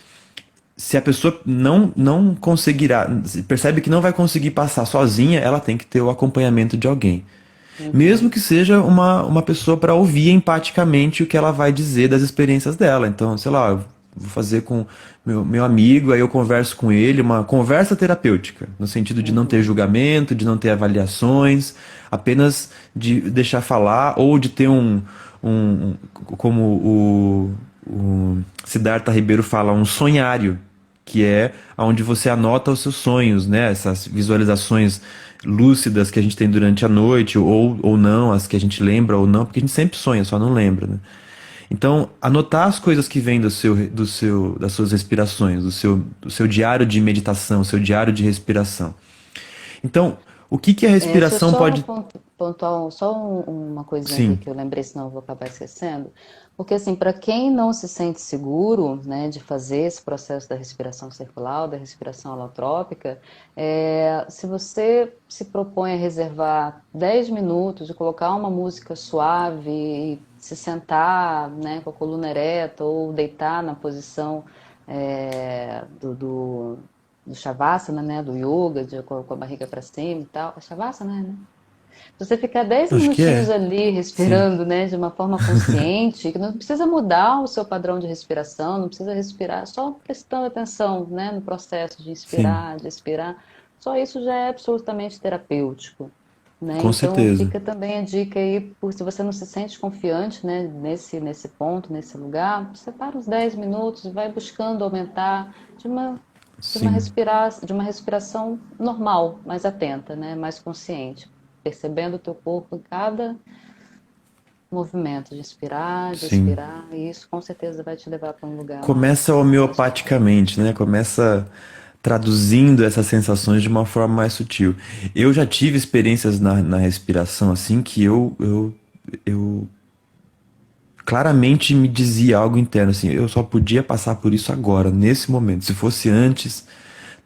Se a pessoa não conseguirá, percebe que não vai conseguir passar sozinha, ela tem que ter o acompanhamento de alguém. Mesmo que seja uma pessoa para ouvir empaticamente o que ela vai dizer das experiências dela. Então, sei lá, eu vou fazer com meu amigo, aí eu converso com ele, uma conversa terapêutica, no sentido de não ter julgamento, de não ter avaliações, apenas de deixar falar, ou de ter como o Siddhartha Ribeiro fala, um sonhário, que é onde você anota os seus sonhos, né? Essas visualizações lúcidas que a gente tem durante a noite, ou não, as que a gente lembra ou não, porque a gente sempre sonha, só não lembra, né? Então, anotar as coisas que vêm das suas respirações, do seu diário de meditação, seu diário de respiração. Então, o que que a Deixa eu respiração só pode... pontuar uma coisinha aqui Sim, que eu lembrei, senão eu vou acabar esquecendo. Porque, assim, para quem não se sente seguro, né, de fazer esse processo da respiração circular, ou da respiração alotrópica, se você se propõe a reservar 10 minutos e colocar uma música suave, e se sentar, né, com a coluna ereta, ou deitar na posição do Shavasana, né, do yoga, com a barriga para cima e tal. É Shavasana, né? Se você ficar 10 acho que minutinhos é. ali Sim, respirando, né, de uma forma consciente, que não precisa mudar o seu padrão de respiração, não precisa respirar, só prestando atenção, né, no processo de sim, inspirar, de expirar, só isso já é absolutamente terapêutico, né? com Então certeza. fica também a dica aí, por se você não se sente confiante, né, nesse ponto, nesse lugar, separa uns 10 minutos e vai buscando aumentar de uma Sim, de uma respiração normal, mais atenta, né, mais consciente, percebendo o teu corpo em cada movimento de sim. expirar, e isso com certeza vai te levar para um lugar Começa mais suave. homeopaticamente, né? Começa traduzindo essas sensações de uma forma mais sutil. Eu já tive experiências na respiração assim que eu claramente me dizia algo interno assim, eu só podia passar por isso agora, nesse momento. Se fosse antes,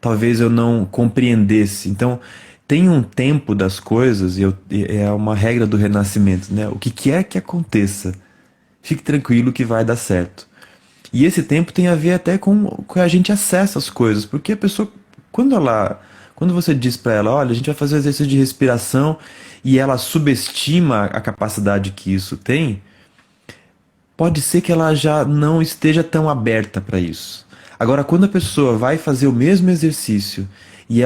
talvez eu não compreendesse. Então, tem um tempo das coisas e é uma regra do renascimento, né? O que quer que aconteça, fique tranquilo que vai dar certo. E esse tempo tem a ver até com a gente acessa as coisas, porque a pessoa, quando você diz para ela, olha, a gente vai fazer um exercício de respiração e ela subestima a capacidade que isso tem, pode ser que ela já não esteja tão aberta para isso. Agora, quando a pessoa vai fazer o mesmo exercício e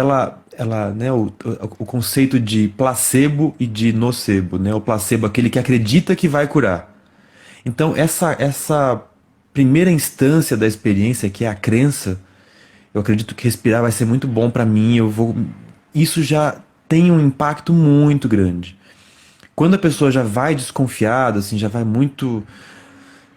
né, o conceito de placebo e de nocebo, né? O placebo, aquele que acredita que vai curar. Então, essa primeira instância da experiência, que é a crença, eu acredito que respirar vai ser muito bom para mim. Isso já tem um impacto muito grande. Quando a pessoa já vai desconfiada, assim, já vai muito,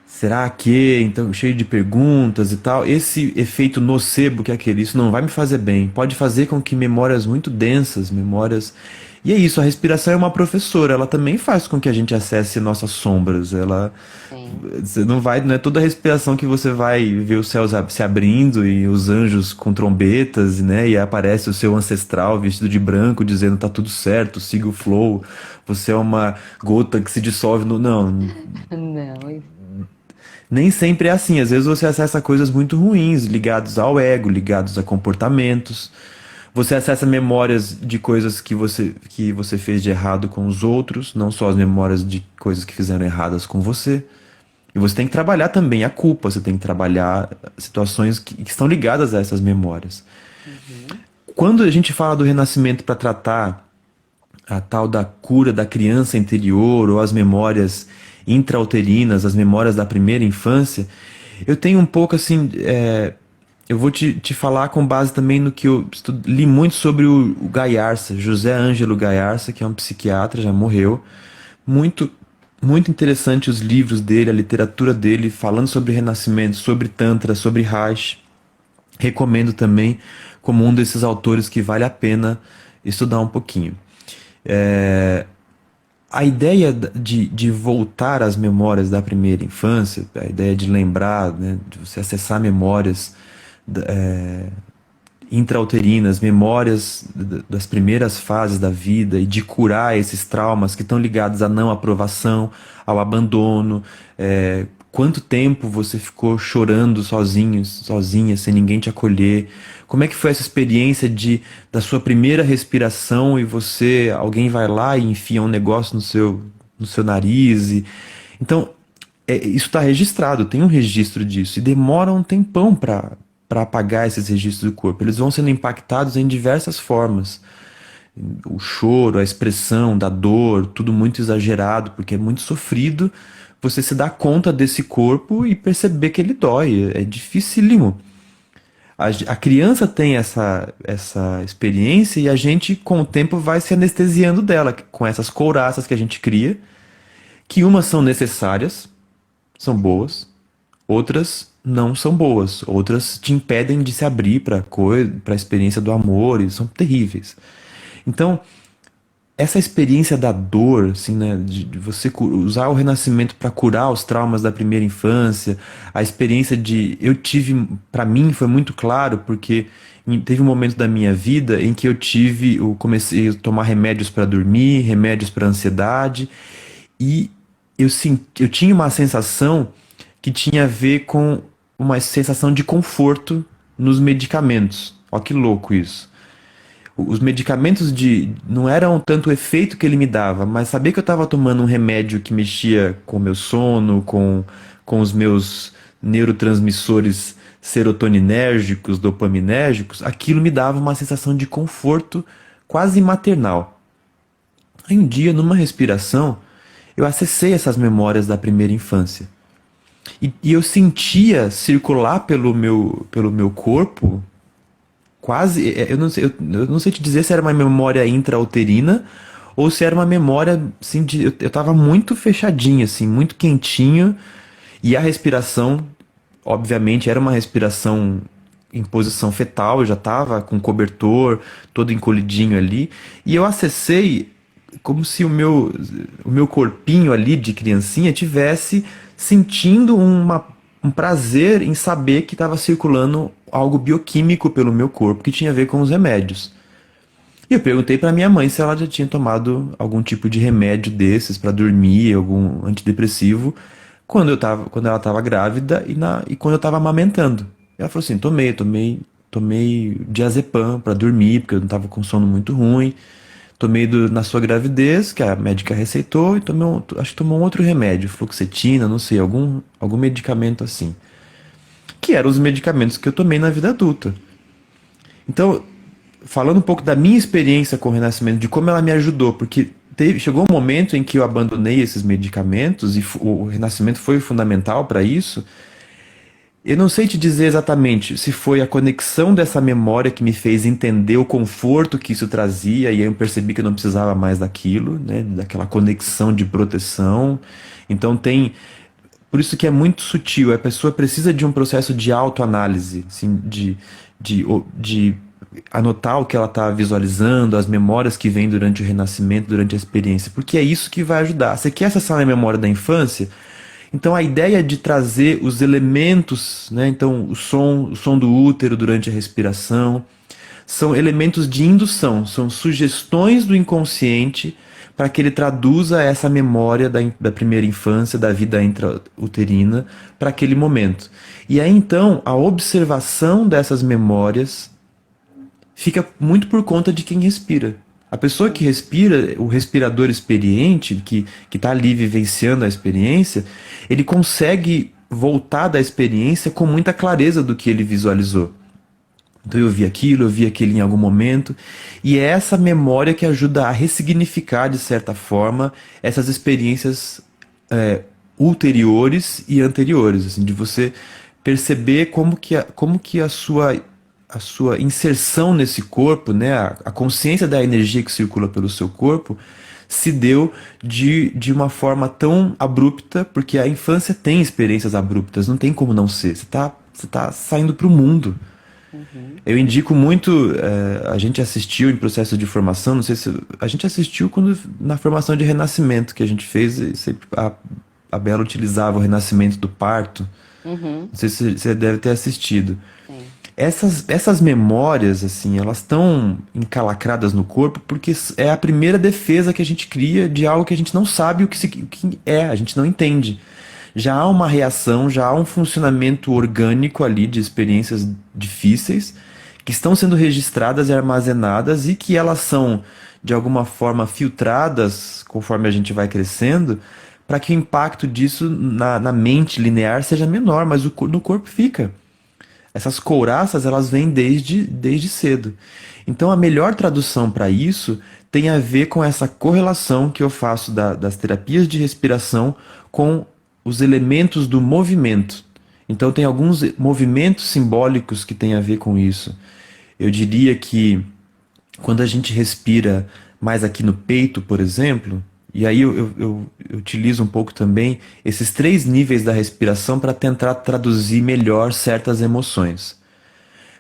será que? Então, cheio de perguntas e tal. Esse efeito nocebo que é aquele, isso não vai me fazer bem. Pode fazer com que memórias muito densas, memórias. E é isso, a respiração é uma professora, ela também faz com que a gente acesse nossas sombras. Sim. Você não vai, não é toda respiração que você vai ver os céus se abrindo e os anjos com trombetas, né? E aparece o seu ancestral vestido de branco dizendo tá tudo certo, siga o flow. Você é uma gota que se dissolve no. Não, Não, nem sempre é assim. Às vezes você acessa coisas muito ruins, ligados ao ego, ligados a comportamentos. Você acessa memórias de coisas que você fez de errado com os outros, não só as memórias de coisas que fizeram erradas com você. E você tem que trabalhar também a culpa, você tem que trabalhar situações que estão ligadas a essas memórias. uhum, Quando a gente fala do renascimento para tratar a tal da cura da criança interior ou as memórias intrauterinas, as memórias da primeira infância, eu tenho um pouco assim. Eu vou te falar com base também no que eu li muito sobre o Gaiarsa, José Ângelo Gaiarsa, que é um psiquiatra, já morreu. Muito, muito interessante os livros dele, a literatura dele, falando sobre renascimento, sobre Tantra, sobre Raj. Recomendo também como um desses autores que vale a pena estudar um pouquinho. A ideia de voltar às memórias da primeira infância, a ideia de lembrar, né, de você acessar memórias intrauterinas, memórias das primeiras fases da vida e de curar esses traumas que estão ligados à não aprovação, ao abandono. Quanto tempo você ficou chorando sozinho, sozinha, sem ninguém te acolher? Como é que foi essa experiência da sua primeira respiração e alguém vai lá e enfia um negócio no seu nariz? Então, isso está registrado, tem um registro disso e demora um tempão para apagar esses registros do corpo. Eles vão sendo impactados em diversas formas. O choro, a expressão da dor, tudo muito exagerado, porque é muito sofrido você se dar conta desse corpo e perceber que ele dói. É dificílimo. A criança tem essa experiência e a gente, com o tempo, vai se anestesiando dela, com essas couraças que a gente cria, que umas são necessárias, são boas, outras não são boas, outras te impedem de se abrir para a experiência do amor e são terríveis. Então, essa experiência da dor, assim, né, de você usar o renascimento para curar os traumas da primeira infância, a experiência eu tive, para mim foi muito claro, porque teve um momento da minha vida em que eu comecei a tomar remédios para dormir, remédios para ansiedade, e eu tinha uma sensação que tinha a ver com uma sensação de conforto nos medicamentos. Ó, que louco isso. Os medicamentos não eram tanto o efeito que ele me dava, mas saber que eu estava tomando um remédio que mexia com o meu sono, com os meus neurotransmissores serotoninérgicos, dopaminérgicos, aquilo me dava uma sensação de conforto quase maternal. Aí um dia, numa respiração, eu acessei essas memórias da primeira infância. E eu sentia circular pelo meu corpo quase. Eu não sei te dizer se era uma memória intrauterina ou se era uma memória assim, eu tava muito fechadinho, assim, muito quentinho. E a respiração, obviamente, era uma respiração em posição fetal, eu já tava com cobertor, todo encolhidinho ali. E eu acessei como se o meu corpinho ali de criancinha tivesse sentindo um prazer em saber que estava circulando algo bioquímico pelo meu corpo que tinha a ver com os remédios. E eu perguntei para minha mãe se ela já tinha tomado algum tipo de remédio desses para dormir, algum antidepressivo, quando ela estava grávida e quando eu estava amamentando. Ela falou assim: tomei diazepam para dormir, porque eu não estava com sono muito ruim. Tomei na sua gravidez, que a médica receitou, e tomei acho que tomou um outro remédio, fluoxetina, não sei, algum medicamento assim. Que eram os medicamentos que eu tomei na vida adulta. Então, falando um pouco da minha experiência com o renascimento, de como ela me ajudou, porque chegou um momento em que eu abandonei esses medicamentos e o renascimento foi fundamental para isso. Eu não sei te dizer exatamente se foi a conexão dessa memória que me fez entender o conforto que isso trazia, e aí eu percebi que eu não precisava mais daquilo, né, daquela conexão de proteção. Então por isso que é muito sutil, a pessoa precisa de um processo de autoanálise, assim, de anotar o que ela está visualizando, as memórias que vêm durante o renascimento, durante a experiência, porque é isso que vai ajudar. Você quer acessar a memória da infância? Então a ideia de trazer os elementos, né? Então o som do útero durante a respiração, são elementos de indução, são sugestões do inconsciente para que ele traduza essa memória da primeira infância, da vida intrauterina, para aquele momento. E aí então a observação dessas memórias fica muito por conta de quem respira. A pessoa que respira, o respirador experiente, que está ali vivenciando a experiência, ele consegue voltar da experiência com muita clareza do que ele visualizou. Então eu vi aquele em algum momento, e é essa memória que ajuda a ressignificar, de certa forma, essas experiências ulteriores e anteriores, assim, de você perceber como que a sua inserção nesse corpo, né, a consciência da energia que circula pelo seu corpo, se deu de uma forma tão abrupta, porque a infância tem experiências abruptas, não tem como não ser. Você tá saindo para o mundo. Uhum. Eu indico muito, a gente assistiu em processo de formação, não sei se a gente assistiu na formação de renascimento que a gente fez, e sempre a Bela utilizava o renascimento do parto. Uhum. Não sei se você deve ter assistido. Sim. Essas memórias, assim, elas estão encalacradas no corpo porque é a primeira defesa que a gente cria de algo que a gente não sabe o que é, a gente não entende. Já há uma reação, já há um funcionamento orgânico ali de experiências difíceis que estão sendo registradas e armazenadas e que elas são, de alguma forma, filtradas conforme a gente vai crescendo para que o impacto disso na mente linear seja menor, mas no corpo fica. Essas couraças, elas vêm desde cedo. Então, a melhor tradução para isso tem a ver com essa correlação que eu faço das terapias de respiração com os elementos do movimento. Então, tem alguns movimentos simbólicos que têm a ver com isso. Eu diria que quando a gente respira mais aqui no peito, por exemplo, e aí eu utilizo um pouco também esses 3 níveis da respiração para tentar traduzir melhor certas emoções.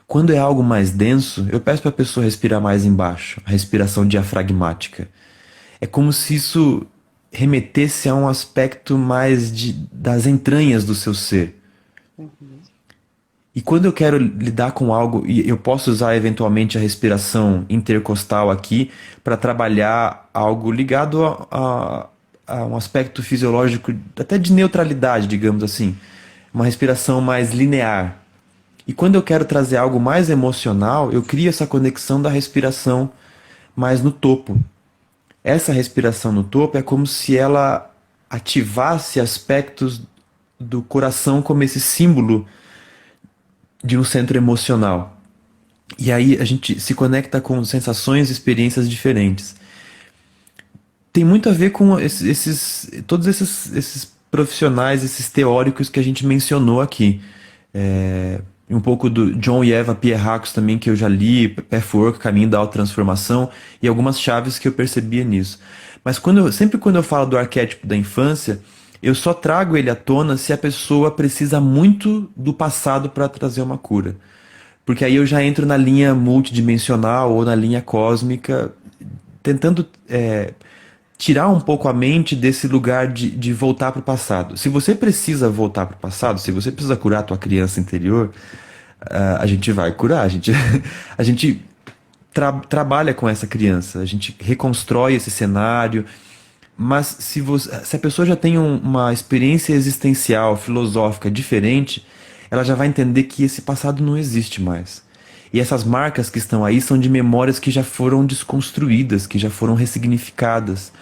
Quando é algo mais denso, eu peço para a pessoa respirar mais embaixo, a respiração diafragmática. É como se isso remetesse a um aspecto mais das entranhas do seu ser. E quando eu quero lidar com algo, e eu posso usar eventualmente a respiração intercostal aqui para trabalhar algo ligado a um aspecto fisiológico, até de neutralidade, digamos assim. Uma respiração mais linear. E quando eu quero trazer algo mais emocional, eu crio essa conexão da respiração mais no topo. Essa respiração no topo é como se ela ativasse aspectos do coração como esse símbolo de um centro emocional. E aí a gente se conecta com sensações e experiências diferentes. Tem muito a ver com todos esses profissionais, esses teóricos que a gente mencionou aqui. Um pouco do John e Eva Pierrakos também, que eu já li, Pathwork, Caminho da Autotransformação, e algumas chaves que eu percebia nisso. Mas sempre quando eu falo do arquétipo da infância, eu só trago ele à tona se a pessoa precisa muito do passado para trazer uma cura. Porque aí eu já entro na linha multidimensional ou na linha cósmica, tentando tirar um pouco a mente desse lugar de voltar para o passado. Se você precisa voltar para o passado, se você precisa curar a tua criança interior, a gente vai curar. A gente trabalha com essa criança, a gente reconstrói esse cenário. Mas se a pessoa já tem uma experiência existencial, filosófica diferente, ela já vai entender que esse passado não existe mais. E essas marcas que estão aí são de memórias que já foram desconstruídas, que já foram ressignificadas.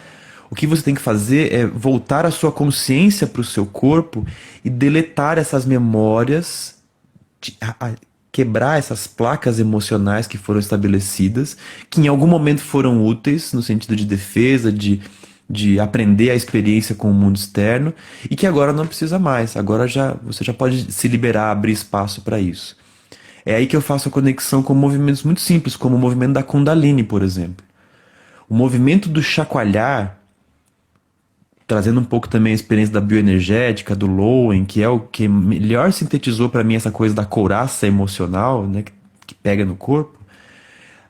O que você tem que fazer é voltar a sua consciência para o seu corpo e deletar essas memórias, quebrar essas placas emocionais que foram estabelecidas, que em algum momento foram úteis no sentido de defesa, de aprender a experiência com o mundo externo, e que agora não precisa mais. Agora você já pode se liberar, abrir espaço para isso. É aí que eu faço a conexão com movimentos muito simples, como o movimento da Kundalini, por exemplo. O movimento do chacoalhar, trazendo um pouco também a experiência da bioenergética, do Lowen, que é o que melhor sintetizou para mim essa coisa da couraça emocional, né, que pega no corpo.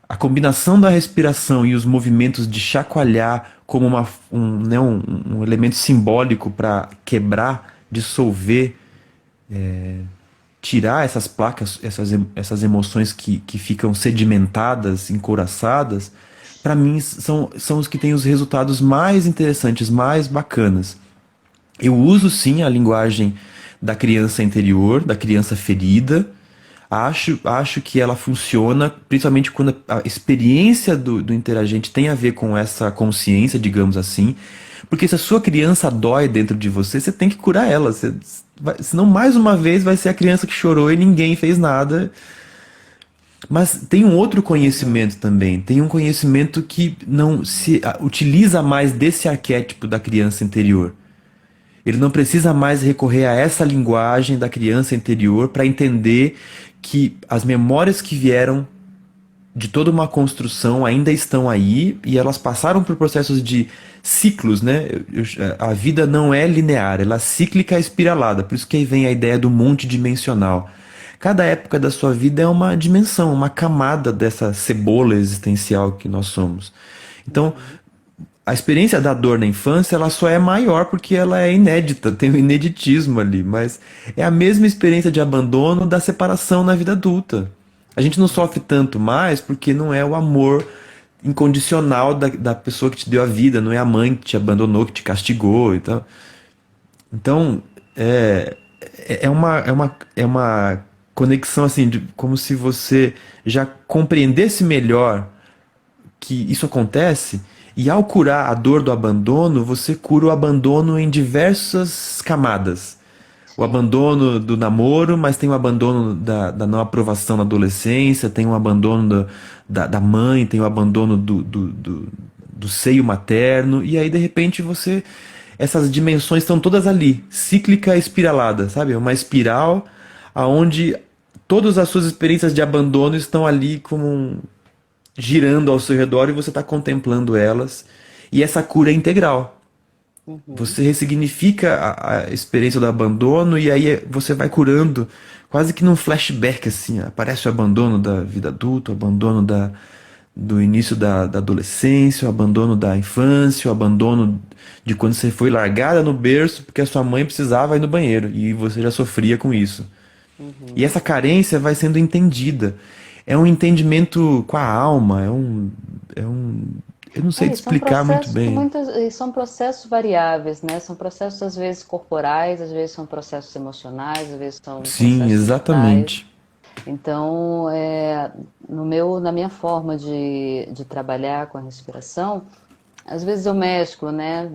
A combinação da respiração e os movimentos de chacoalhar como um elemento simbólico para quebrar, dissolver, tirar essas placas, essas emoções que ficam sedimentadas, encouraçadas, para mim são os que têm os resultados mais interessantes, mais bacanas. Eu uso sim a linguagem da criança interior, da criança ferida. Acho que ela funciona, principalmente quando a experiência do interagente tem a ver com essa consciência, digamos assim. Porque se a sua criança dói dentro de você, você tem que curar ela. Senão, mais uma vez, vai ser a criança que chorou e ninguém fez nada. Mas tem um outro conhecimento também. Tem um conhecimento que não se utiliza mais desse arquétipo da criança interior. Ele não precisa mais recorrer a essa linguagem da criança interior para entender que as memórias que vieram de toda uma construção ainda estão aí e elas passaram por processos de ciclos, né? A vida não é linear, ela é cíclica espiralada. Por isso que aí vem a ideia do multidimensional. Cada época da sua vida é uma dimensão, uma camada dessa cebola existencial que nós somos. Então, a experiência da dor na infância, ela só é maior porque ela é inédita, tem um ineditismo ali, mas é a mesma experiência de abandono da separação na vida adulta. A gente não sofre tanto mais porque não é o amor incondicional da pessoa que te deu a vida, não é a mãe que te abandonou, que te castigou e tal. Então, é uma conexão assim, como se você já compreendesse melhor que isso acontece, e ao curar a dor do abandono, você cura o abandono em diversas camadas. O Sim. abandono do namoro, mas tem o abandono da não aprovação na adolescência, tem o abandono da mãe, tem o abandono do seio materno, e aí de repente você. Essas dimensões estão todas ali, cíclica espiralada, sabe? É uma espiral aonde todas as suas experiências de abandono estão ali como girando ao seu redor e você está contemplando elas. E essa cura é integral. Uhum. Você ressignifica a experiência do abandono e aí você vai curando, quase que num flashback, assim. Aparece o abandono da vida adulta, o abandono do início da adolescência, o abandono da infância, o abandono de quando você foi largada no berço porque a sua mãe precisava ir no banheiro e você já sofria com isso. E Uhum. essa carência vai sendo entendida. É um entendimento com a alma, eu não sei te E são explicar muito processos que bem. são processos variáveis, né? São processos às vezes corporais, às vezes são processos emocionais, às vezes são Sim, processos mentais. exatamente. Então, na minha forma de trabalhar com a respiração, às vezes eu mesclo, né,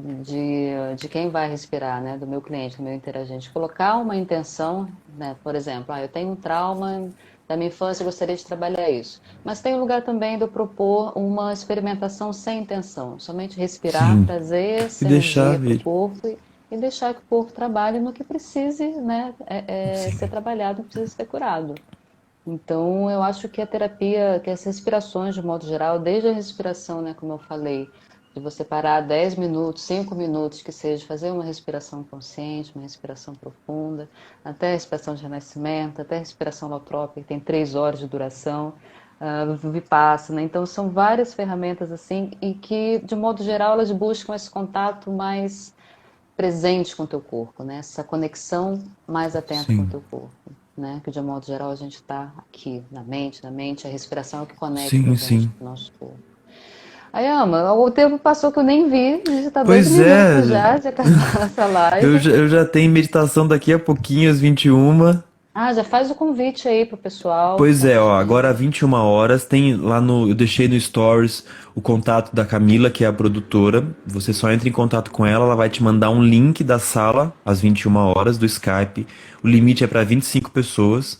de quem vai respirar, né, do meu cliente, do meu interagente, colocar uma intenção, né, por exemplo, eu tenho um trauma da minha infância, eu gostaria de trabalhar isso. Mas tem o lugar também de eu propor uma experimentação sem intenção, somente respirar, Sim. trazer E essa deixar energia para o vir. corpo e deixar que o corpo trabalhe no que precise, né, ser Sim. trabalhado, precisa ser curado. Então, eu acho que a terapia, que as respirações, de modo geral, desde a respiração, né, como eu falei, de você parar 10 minutos, 5 minutos, que seja, fazer uma respiração consciente, uma respiração profunda, até a respiração de renascimento, até a respiração holotrópica, que tem 3 horas de duração, Vipassana. Então, são várias ferramentas assim, e que, de modo geral, elas buscam esse contato mais presente com o teu corpo, né? Essa conexão mais atenta com o Sim. teu corpo, né? Que de um modo geral a gente está aqui na mente, a respiração é o que conecta a Sim, gente sim. com o nosso corpo. Aí, ama, o tempo passou que eu nem vi, a gente tá 12 Pois minutos é, já de acabar essa live. eu já tenho meditação daqui a pouquinho, às 21. Ah, já faz o convite aí pro pessoal, Pois é, ó, compartilha. agora às 21 horas tem lá no, eu deixei no Stories o contato da Camila, que é a produtora. Você só entra em contato com ela, ela vai te mandar um link da sala às 21 horas do Skype. O limite é para 25 pessoas.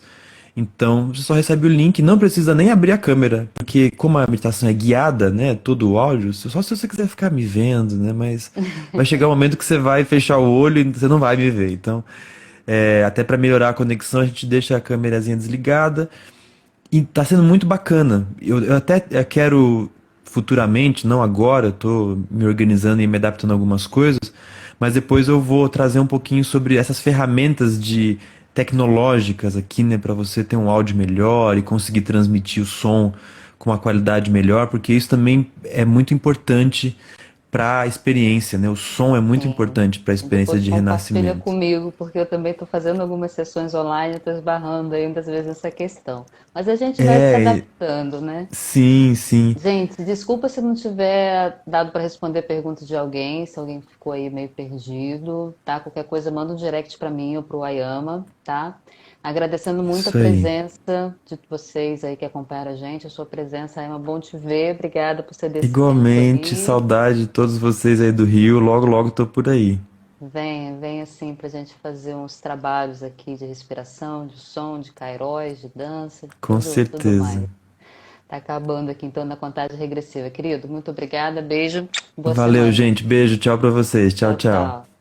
Então, você só recebe o link, não precisa nem abrir a câmera, porque como a meditação é guiada, né, todo o áudio, só se você quiser ficar me vendo, né, mas vai chegar um momento que você vai fechar o olho e você não vai me ver. Então, até para melhorar a conexão, a gente deixa a câmerazinha desligada. E tá sendo muito bacana. Eu até quero futuramente, não agora, eu tô me organizando e me adaptando a algumas coisas, mas depois eu vou trazer um pouquinho sobre essas ferramentas de tecnológicas aqui, né, para você ter um áudio melhor e conseguir transmitir o som com uma qualidade melhor, porque isso também é muito importante para a experiência, né? O som é muito Sim. importante para a experiência Depois de compartilha renascimento. comigo, porque eu também estou fazendo algumas sessões online, estou esbarrando ainda às vezes essa questão. Mas a gente vai se É, adaptando, né? sim, sim. Gente, desculpa se não tiver dado para responder perguntas de alguém, se alguém ficou aí meio perdido, tá? Qualquer coisa, manda um direct para mim ou para o Ayama, tá? Agradecendo muito a Isso aí. presença de vocês aí que acompanharam a gente, a sua presença, Ayama, bom te ver, obrigada por ceder esse tempo Igualmente, aí. saudade de todos vocês aí do Rio. Logo, logo tô por aí. Venha, venha assim para a gente fazer uns trabalhos aqui de respiração, de som, de kairós, de dança, Com tudo certeza. mais. Tá acabando aqui então na contagem regressiva. Querido, muito obrigada, beijo, boa Valeu, semana. gente. Beijo, tchau pra vocês. Tchau, Tchau, tchau. tchau.